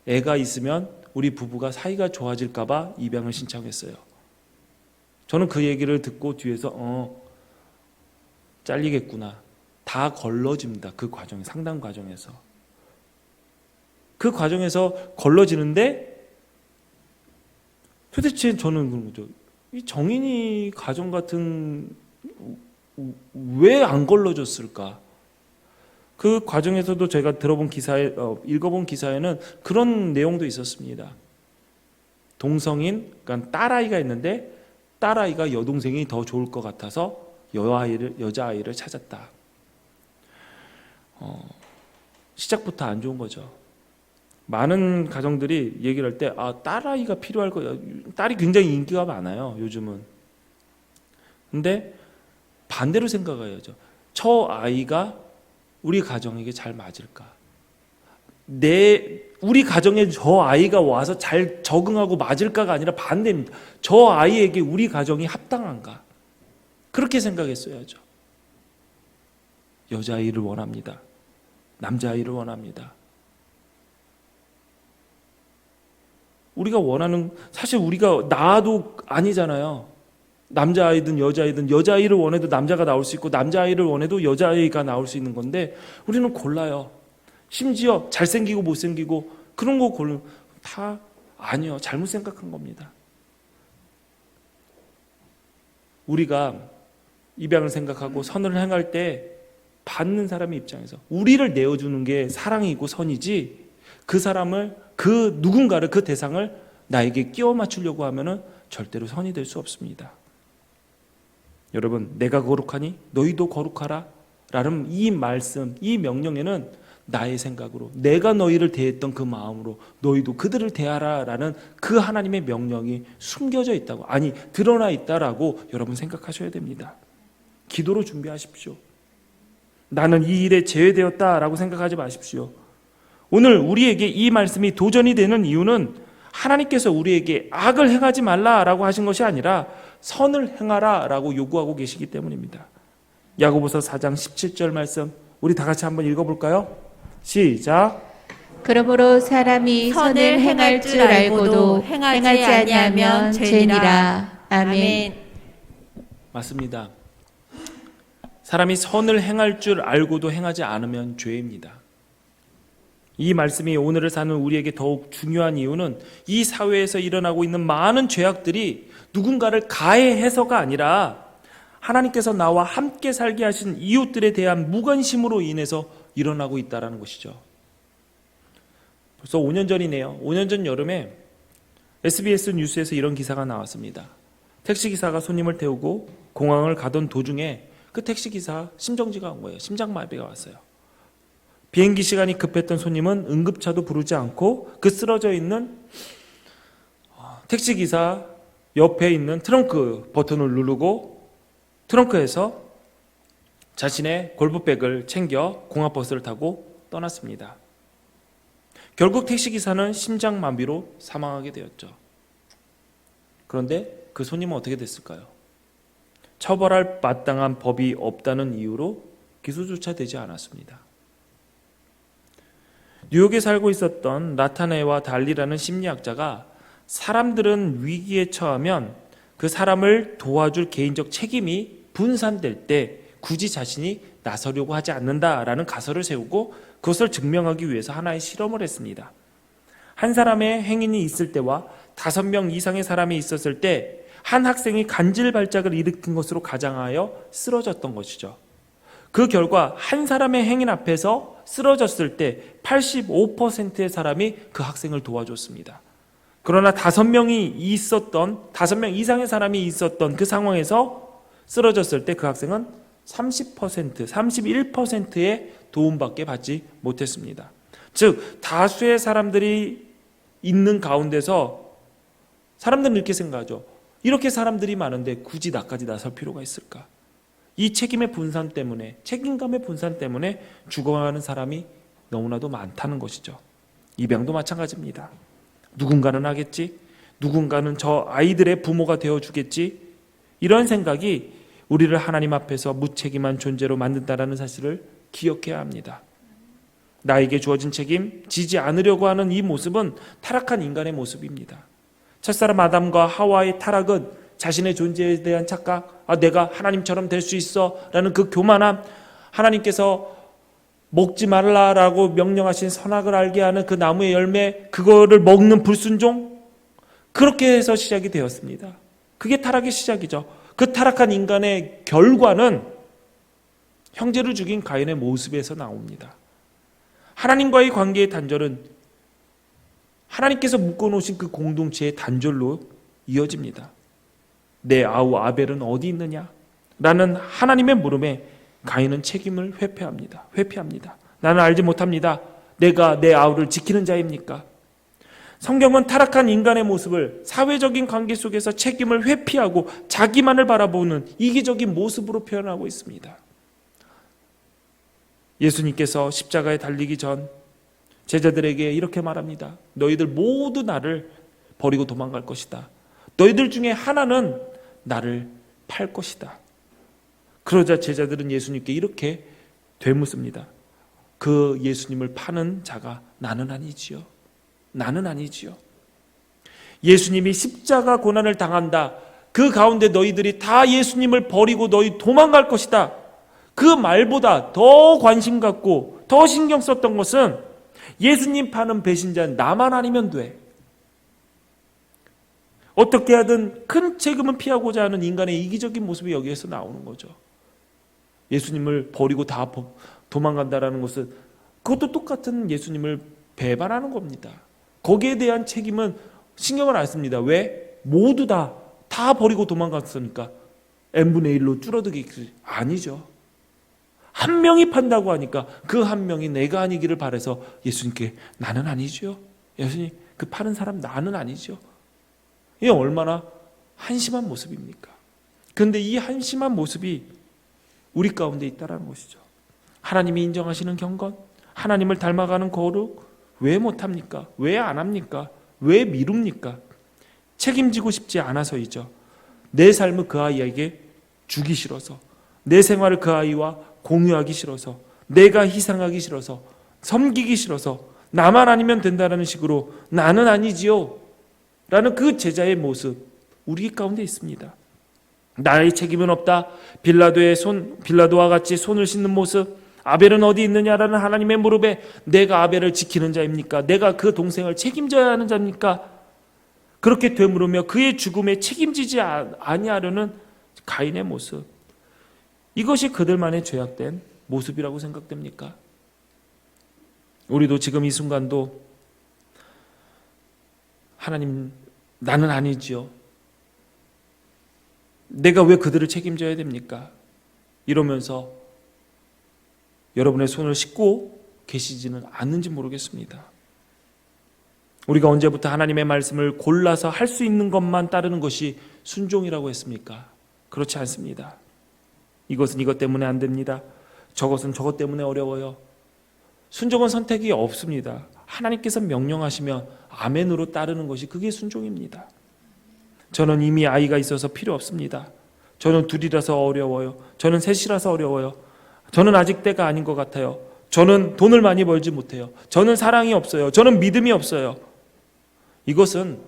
애가 있으면 우리 부부가 사이가 좋아질까 봐 입양을 신청했어요. 저는 그 얘기를 듣고 뒤에서 잘리겠구나. 다 걸러집니다. 그 과정, 상담 과정에서. 그 과정에서 걸러지는데 도대체 저는 그런 거죠. 이 정인이 가정 같은 왜 안 걸러졌을까? 그 과정에서도 제가 읽어본 기사에는 그런 내용도 있었습니다. 동성인, 그러니까 딸아이가 있는데 딸아이가 여동생이 더 좋을 것 같아서 여자아이를 찾았다. 시작부터 안 좋은 거죠. 많은 가정들이 얘기를 할 때 딸아이가 필요할 거야. 딸이 굉장히 인기가 많아요, 요즘은. 근데 반대로 생각해야죠. 저 아이가 우리 가정에게 잘 맞을까? 우리 가정에 저 아이가 와서 잘 적응하고 맞을까가 아니라 반대입니다. 저 아이에게 우리 가정이 합당한가? 그렇게 생각했어야죠. 여자아이를 원합니다. 남자아이를 원합니다. 우리가 원하는, 사실 우리가 낳아도 아니잖아요. 남자아이든 여자아이든 여자아이를 원해도 남자가 나올 수 있고 남자아이를 원해도 여자아이가 나올 수 있는 건데 우리는 골라요. 심지어 잘생기고 못생기고 그런 거 고르면 다 아니요. 잘못 생각한 겁니다. 우리가 입양을 생각하고 선을 행할 때 받는 사람의 입장에서 우리를 내어주는 게 사랑이고 선이지, 그 사람을, 그 누군가를, 그 대상을 나에게 끼워 맞추려고 하면은 절대로 선이 될 수 없습니다. 여러분, 내가 거룩하니 너희도 거룩하라 라는 이 말씀, 이 명령에는 나의 생각으로, 내가 너희를 대했던 그 마음으로 너희도 그들을 대하라 라는 그 하나님의 명령이 숨겨져 있다고, 아니 드러나 있다라고 여러분 생각하셔야 됩니다. 기도로 준비하십시오. 나는 이 일에 제외되었다라고 생각하지 마십시오. 오늘 우리에게 이 말씀이 도전이 되는 이유는 하나님께서 우리에게 악을 행하지 말라라고 하신 것이 아니라 선을 행하라라고 요구하고 계시기 때문입니다. 야고보서 4장 17절 말씀 우리 다 같이 한번 읽어볼까요? 시작. 그러므로 사람이 선을 행할 줄 알고도 행하지 아니하면 죄니라. 아멘. 맞습니다. 사람이 선을 행할 줄 알고도 행하지 않으면 죄입니다. 이 말씀이 오늘을 사는 우리에게 더욱 중요한 이유는 이 사회에서 일어나고 있는 많은 죄악들이 누군가를 가해해서가 아니라 하나님께서 나와 함께 살게 하신 이웃들에 대한 무관심으로 인해서 일어나고 있다는 것이죠. 벌써 5년 전이네요. 5년 전 여름에 SBS 뉴스에서 이런 기사가 나왔습니다. 택시기사가 손님을 태우고 공항을 가던 도중에 그 택시기사 심정지가 온 거예요. 심장마비가 왔어요. 비행기 시간이 급했던 손님은 응급차도 부르지 않고 그 쓰러져 있는 택시기사 옆에 있는 트렁크 버튼을 누르고 트렁크에서 자신의 골프백을 챙겨 공항버스를 타고 떠났습니다. 결국 택시기사는 심장마비로 사망하게 되었죠. 그런데 그 손님은 어떻게 됐을까요? 처벌할 마땅한 법이 없다는 이유로 기소조차 되지 않았습니다. 뉴욕에 살고 있었던 나타네와 달리라는 심리학자가 사람들은 위기에 처하면 그 사람을 도와줄 개인적 책임이 분산될 때 굳이 자신이 나서려고 하지 않는다라는 가설을 세우고 그것을 증명하기 위해서 하나의 실험을 했습니다. 한 사람의 행인이 있을 때와 5명 이상의 사람이 있었을 때 한 학생이 간질발작을 일으킨 것으로 가정하여 쓰러졌던 것이죠. 그 결과 한 사람의 행인 앞에서 쓰러졌을 때 85%의 사람이 그 학생을 도와줬습니다. 그러나 5명 이상의 사람이 있었던 그 상황에서 쓰러졌을 때 그 학생은 30%, 31%의 도움밖에 받지 못했습니다. 즉 다수의 사람들이 있는 가운데서 사람들은 이렇게 생각하죠. 이렇게 사람들이 많은데 굳이 나까지 나설 필요가 있을까? 이 책임감의 분산 때문에 죽어가는 사람이 너무나도 많다는 것이죠. 입양도 마찬가지입니다. 누군가는 하겠지, 누군가는 저 아이들의 부모가 되어주겠지, 이런 생각이 우리를 하나님 앞에서 무책임한 존재로 만든다는 사실을 기억해야 합니다. 나에게 주어진 책임, 지지 않으려고 하는 이 모습은 타락한 인간의 모습입니다. 첫사람 아담과 하와의 타락은 자신의 존재에 대한 착각, 내가 하나님처럼 될 수 있어 라는 그 교만함, 하나님께서 먹지 말라라고 명령하신 선악을 알게 하는 그 나무의 열매, 그거를 먹는 불순종, 그렇게 해서 시작이 되었습니다. 그게 타락의 시작이죠. 그 타락한 인간의 결과는 형제를 죽인 가인의 모습에서 나옵니다. 하나님과의 관계의 단절은 하나님께서 묶어놓으신 그 공동체의 단절로 이어집니다. 내 아우 아벨은 어디 있느냐? 라는 하나님의 물음에 가인은 책임을 회피합니다. 나는 알지 못합니다. 내가 내 아우를 지키는 자입니까? 성경은 타락한 인간의 모습을 사회적인 관계 속에서 책임을 회피하고 자기만을 바라보는 이기적인 모습으로 표현하고 있습니다. 예수님께서 십자가에 달리기 전 제자들에게 이렇게 말합니다. 너희들 모두 나를 버리고 도망갈 것이다. 너희들 중에 하나는 나를 팔 것이다. 그러자 제자들은 예수님께 이렇게 되묻습니다. 그 예수님을 파는 자가 나는 아니지요. 예수님이 십자가 고난을 당한다. 그 가운데 너희들이 다 예수님을 버리고 너희 도망갈 것이다. 그 말보다 더 관심 갖고 더 신경 썼던 것은 예수님 파는 배신자는 나만 아니면 돼. 어떻게 하든 큰 책임은 피하고자 하는 인간의 이기적인 모습이 여기에서 나오는 거죠. 예수님을 버리고 다 도망간다라는 것은 그것도 똑같은 예수님을 배반하는 겁니다. 거기에 대한 책임은 신경을 안 씁니다. 왜? 모두 다 버리고 도망갔으니까 n분의 1로 줄어들기 아니죠. 한 명이 판다고 하니까 그 한 명이 내가 아니기를 바라서 예수님께 나는 아니죠. 예수님 그 파는 사람 나는 아니죠. 이게 얼마나 한심한 모습입니까? 그런데 이 한심한 모습이 우리 가운데 있다는 것이죠. 하나님이 인정하시는 경건, 하나님을 닮아가는 거룩 왜 못합니까? 왜 안 합니까? 왜 미룹니까? 책임지고 싶지 않아서이죠. 내 삶을 그 아이에게 주기 싫어서, 내 생활을 그 아이와 공유하기 싫어서, 내가 희생하기 싫어서, 섬기기 싫어서, 나만 아니면 된다는 식으로 나는 아니지요 라는 그 제자의 모습 우리 가운데 있습니다. 나의 책임은 없다. 빌라도와 같이 손을 씻는 모습, 아벨은 어디 있느냐라는 하나님의 무릎에 내가 아벨을 지키는 자입니까? 내가 그 동생을 책임져야 하는 자입니까? 그렇게 되물으며 그의 죽음에 책임지지 아니하려는 가인의 모습, 이것이 그들만의 죄악된 모습이라고 생각됩니까? 우리도 지금 이 순간도 하나님 나는 아니지요. 내가 왜 그들을 책임져야 됩니까? 이러면서 여러분의 손을 씻고 계시지는 않는지 모르겠습니다. 우리가 언제부터 하나님의 말씀을 골라서 할 수 있는 것만 따르는 것이 순종이라고 했습니까? 그렇지 않습니다. 이것은 이것 때문에 안 됩니다. 저것은 저것 때문에 어려워요. 순종은 선택이 없습니다. 하나님께서 명령하시면 아멘으로 따르는 것이 그게 순종입니다. 저는 이미 아이가 있어서 필요 없습니다. 저는 둘이라서 어려워요. 저는 셋이라서 어려워요. 저는 아직 때가 아닌 것 같아요. 저는 돈을 많이 벌지 못해요. 저는 사랑이 없어요. 저는 믿음이 없어요. 이것은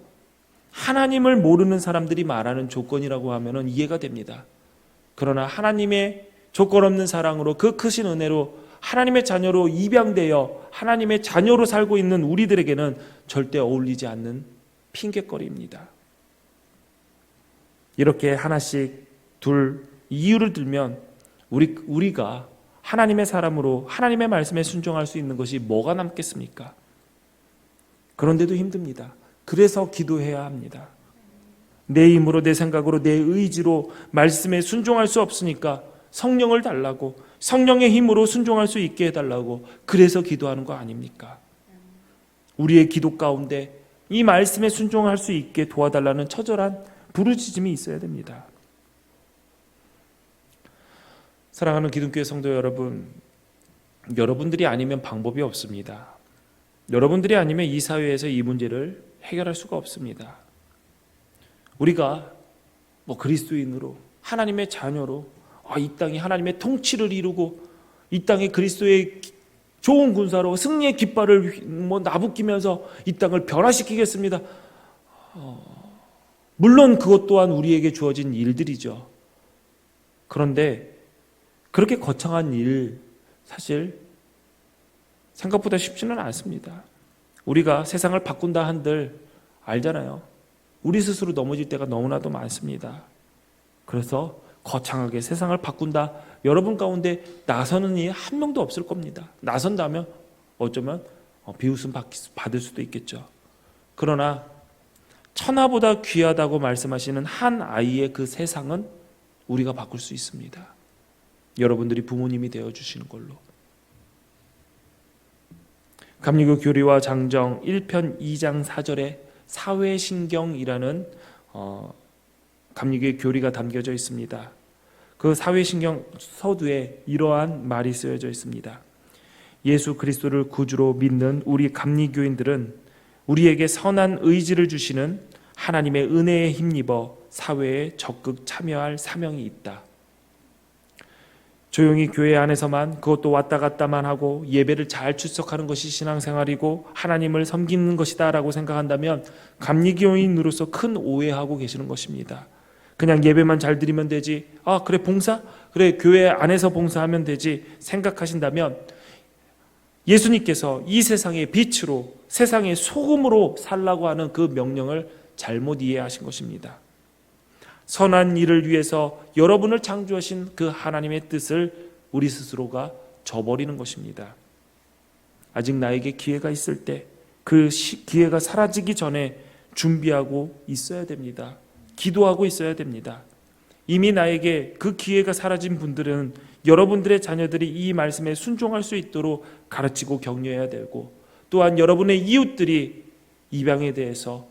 하나님을 모르는 사람들이 말하는 조건이라고 하면 이해가 됩니다. 그러나 하나님의 조건 없는 사랑으로 그 크신 은혜로 하나님의 자녀로 입양되어 하나님의 자녀로 살고 있는 우리들에게는 절대 어울리지 않는 핑계거리입니다. 이렇게 하나씩 둘 이유를 들면 우리가 하나님의 사람으로 하나님의 말씀에 순종할 수 있는 것이 뭐가 남겠습니까? 그런데도 힘듭니다. 그래서 기도해야 합니다. 내 힘으로, 내 생각으로, 내 의지로 말씀에 순종할 수 없으니까 성령을 달라고, 성령의 힘으로 순종할 수 있게 해달라고, 그래서 기도하는 거 아닙니까? 우리의 기도 가운데 이 말씀에 순종할 수 있게 도와달라는 처절한 부르짖음이 있어야 됩니다. 사랑하는 기독교의 성도 여러분, 여러분들이 아니면 방법이 없습니다. 여러분들이 아니면 이 사회에서 이 문제를 해결할 수가 없습니다. 우리가 그리스도인으로, 하나님의 자녀로 이 땅이 하나님의 통치를 이루고 이 땅에 그리스도의 좋은 군사로 승리의 깃발을 나부끼면서 이 땅을 변화시키겠습니다. 물론 그것 또한 우리에게 주어진 일들이죠. 그런데 그렇게 거창한 일, 사실 생각보다 쉽지는 않습니다. 우리가 세상을 바꾼다 한들 알잖아요. 우리 스스로 넘어질 때가 너무나도 많습니다. 그래서 거창하게 세상을 바꾼다, 여러분 가운데 나서는 이 한 명도 없을 겁니다. 나선다면 어쩌면 비웃음 받을 수도 있겠죠. 그러나 천하보다 귀하다고 말씀하시는 한 아이의 그 세상은 우리가 바꿀 수 있습니다. 여러분들이 부모님이 되어주시는 걸로. 감리교 교리와 장정 1편 2장 4절에 사회신경이라는 감리교의 교리가 담겨져 있습니다. 그 사회신경 서두에 이러한 말이 쓰여져 있습니다. 예수 그리스도를 구주로 믿는 우리 감리교인들은 우리에게 선한 의지를 주시는 하나님의 은혜에 힘입어 사회에 적극 참여할 사명이 있다. 조용히 교회 안에서만, 그것도 왔다 갔다만 하고 예배를 잘 출석하는 것이 신앙생활이고 하나님을 섬기는 것이다 라고 생각한다면 감리교인으로서 큰 오해하고 계시는 것입니다. 그냥 예배만 잘 드리면 되지, 그래 봉사? 그래 교회 안에서 봉사하면 되지 생각하신다면 예수님께서 이 세상의 빛으로, 세상의 소금으로 살라고 하는 그 명령을 잘못 이해하신 것입니다. 선한 일을 위해서 여러분을 창조하신 그 하나님의 뜻을 우리 스스로가 저버리는 것입니다. 아직 나에게 기회가 있을 때 그 기회가 사라지기 전에 준비하고 있어야 됩니다. 기도하고 있어야 됩니다. 이미 나에게 그 기회가 사라진 분들은 여러분들의 자녀들이 이 말씀에 순종할 수 있도록 가르치고 격려해야 되고, 또한 여러분의 이웃들이 이방에 대해서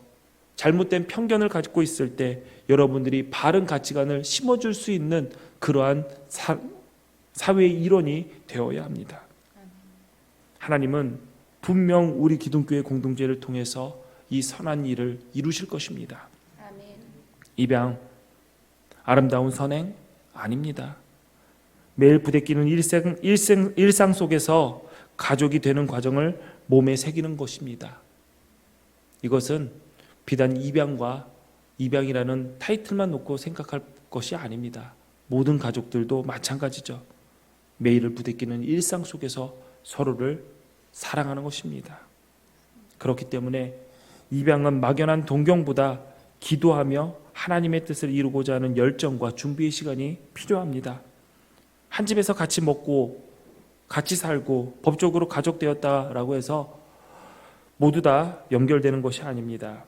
잘못된 편견을 가지고 있을 때 여러분들이 바른 가치관을 심어줄 수 있는 그러한 사회의 일원이 되어야 합니다. 하나님은 분명 우리 기독교의 공동체를 통해서 이 선한 일을 이루실 것입니다. 입양, 아름다운 선행 아닙니다. 매일 부대끼는 일상 속에서 가족이 되는 과정을 몸에 새기는 것입니다. 이것은 비단 입양이라는 타이틀만 놓고 생각할 것이 아닙니다. 모든 가족들도 마찬가지죠. 매일을 부대끼는 일상 속에서 서로를 사랑하는 것입니다. 그렇기 때문에 입양은 막연한 동경보다 기도하며 하나님의 뜻을 이루고자 하는 열정과 준비의 시간이 필요합니다. 한 집에서 같이 먹고 같이 살고 법적으로 가족되었다라고 해서 모두 다 연결되는 것이 아닙니다.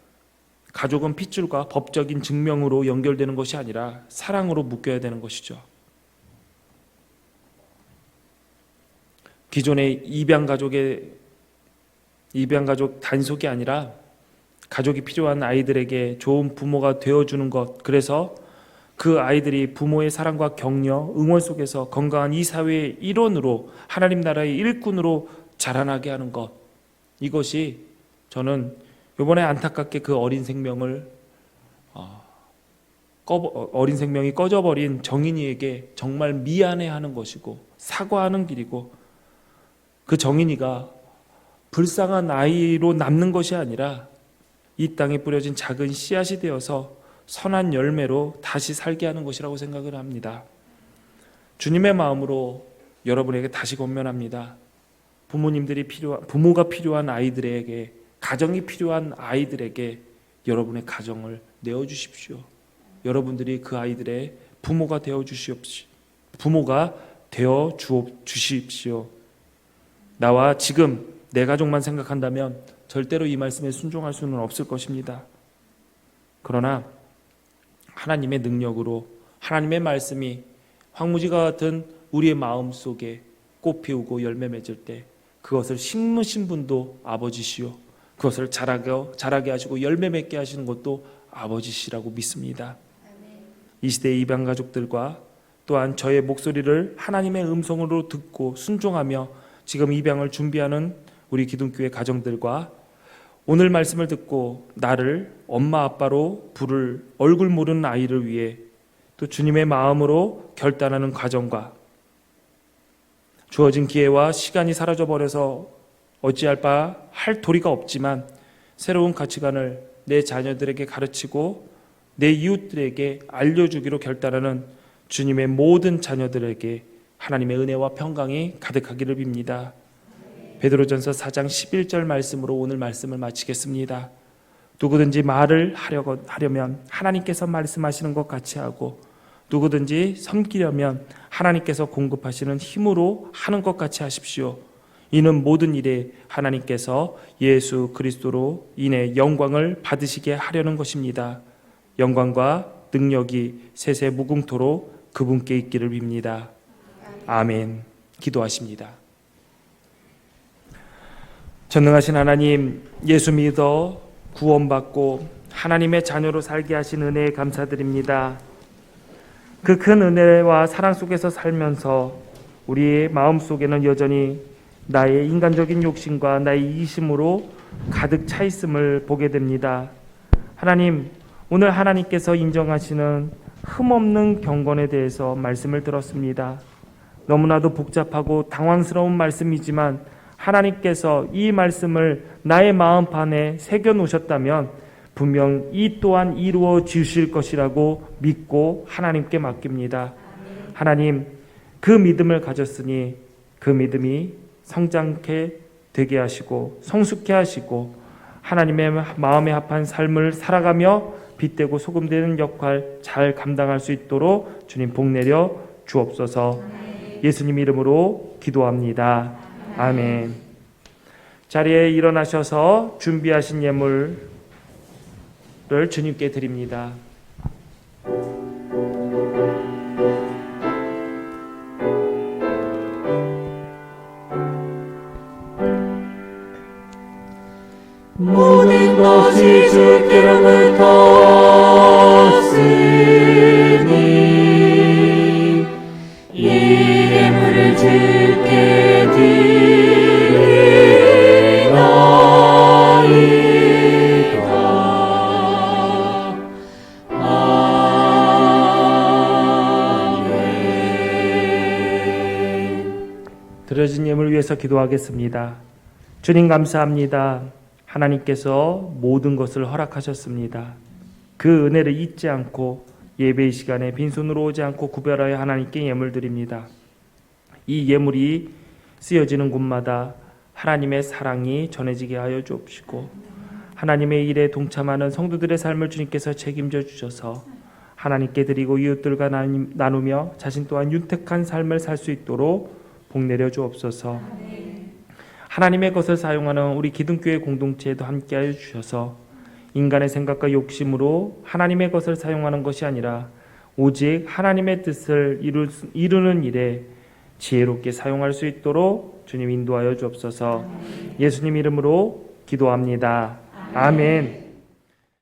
가족은 핏줄과 법적인 증명으로 연결되는 것이 아니라 사랑으로 묶여야 되는 것이죠. 기존의 입양가족 단속이 아니라 가족이 필요한 아이들에게 좋은 부모가 되어주는 것, 그래서 그 아이들이 부모의 사랑과 격려, 응원 속에서 건강한 이 사회의 일원으로, 하나님 나라의 일꾼으로 자라나게 하는 것, 이것이 저는 이번에 안타깝게 그 어린 생명이 꺼져버린 정인이에게 정말 미안해하는 것이고 사과하는 길이고, 그 정인이가 불쌍한 아이로 남는 것이 아니라 이 땅에 뿌려진 작은 씨앗이 되어서 선한 열매로 다시 살게 하는 것이라고 생각을 합니다. 주님의 마음으로 여러분에게 다시 권면합니다. 부모가 필요한 아이들에게, 가정이 필요한 아이들에게 여러분의 가정을 내어주십시오. 여러분들이 그 아이들의 부모가 되어 주십시오. 나와 지금 내 가족만 생각한다면 절대로 이 말씀에 순종할 수는 없을 것입니다. 그러나 하나님의 능력으로 하나님의 말씀이 황무지가 같은 우리의 마음 속에 꽃 피우고 열매 맺을 때 그것을 심으신 분도 아버지시요, 그것을 자라게 하시고 열매 맺게 하시는 것도 아버지시라고 믿습니다. 이 시대의 입양 가족들과 또한 저의 목소리를 하나님의 음성으로 듣고 순종하며 지금 입양을 준비하는 우리 기둥교회 가정들과 오늘 말씀을 듣고 나를 엄마 아빠로 부를 얼굴 모르는 아이를 위해 또 주님의 마음으로 결단하는 과정과 주어진 기회와 시간이 사라져버려서 어찌할 바 할 도리가 없지만 새로운 가치관을 내 자녀들에게 가르치고 내 이웃들에게 알려주기로 결단하는 주님의 모든 자녀들에게 하나님의 은혜와 평강이 가득하기를 빕니다. 베드로전서 4장 11절 말씀으로 오늘 말씀을 마치겠습니다. 누구든지 말을 하려면 하나님께서 말씀하시는 것 같이 하고 누구든지 섬기려면 하나님께서 공급하시는 힘으로 하는 것 같이 하십시오. 이는 모든 일에 하나님께서 예수 그리스도로 인해 영광을 받으시게 하려는 것입니다. 영광과 능력이 세세 무궁토록 그분께 있기를 빕니다. 아멘. 기도하십니다. 전능하신 하나님, 예수 믿어 구원받고 하나님의 자녀로 살게 하신 은혜에 감사드립니다. 그 큰 은혜와 사랑 속에서 살면서 우리의 마음속에는 여전히 나의 인간적인 욕심과 나의 이심으로 가득 차 있음을 보게 됩니다. 하나님, 오늘 하나님께서 인정하시는 흠없는 경건에 대해서 말씀을 들었습니다. 너무나도 복잡하고 당황스러운 말씀이지만 하나님께서 이 말씀을 나의 마음판에 새겨 놓으셨다면 분명 이 또한 이루어 주실 것이라고 믿고 하나님께 맡깁니다. 하나님, 그 믿음을 가졌으니 그 믿음이 성장케 되게 하시고 성숙케 하시고 하나님의 마음에 합한 삶을 살아가며 빛되고 소금되는 역할 잘 감당할 수 있도록 주님 복 내려 주옵소서. 예수님 이름으로 기도합니다. 아멘. 자리에 일어나셔서 준비하신 예물을 주님께 드립니다. 모든 것이 주께로부터 왔으니 이 예물을 주께 드리나이다. 아멘. 드려진 예물 위해서 기도하겠습니다. 주님 감사합니다. 하나님께서 모든 것을 허락하셨습니다. 그 은혜를 잊지 않고 예배의 시간에 빈손으로 오지 않고 구별하여 하나님께 예물 드립니다. 이 예물이 쓰여지는 곳마다 하나님의 사랑이 전해지게 하여 주옵시고 하나님의 일에 동참하는 성도들의 삶을 주님께서 책임져 주셔서 하나님께 드리고 이웃들과 나누며 자신 또한 윤택한 삶을 살 수 있도록 복 내려 주옵소서. 하나님의 것을 사용하는 우리 기둥교회 공동체에도 함께하여 주셔서 인간의 생각과 욕심으로 하나님의 것을 사용하는 것이 아니라 오직 하나님의 뜻을 이루는 일에 지혜롭게 사용할 수 있도록 주님 인도하여 주옵소서. 예수님 이름으로 기도합니다. 아멘.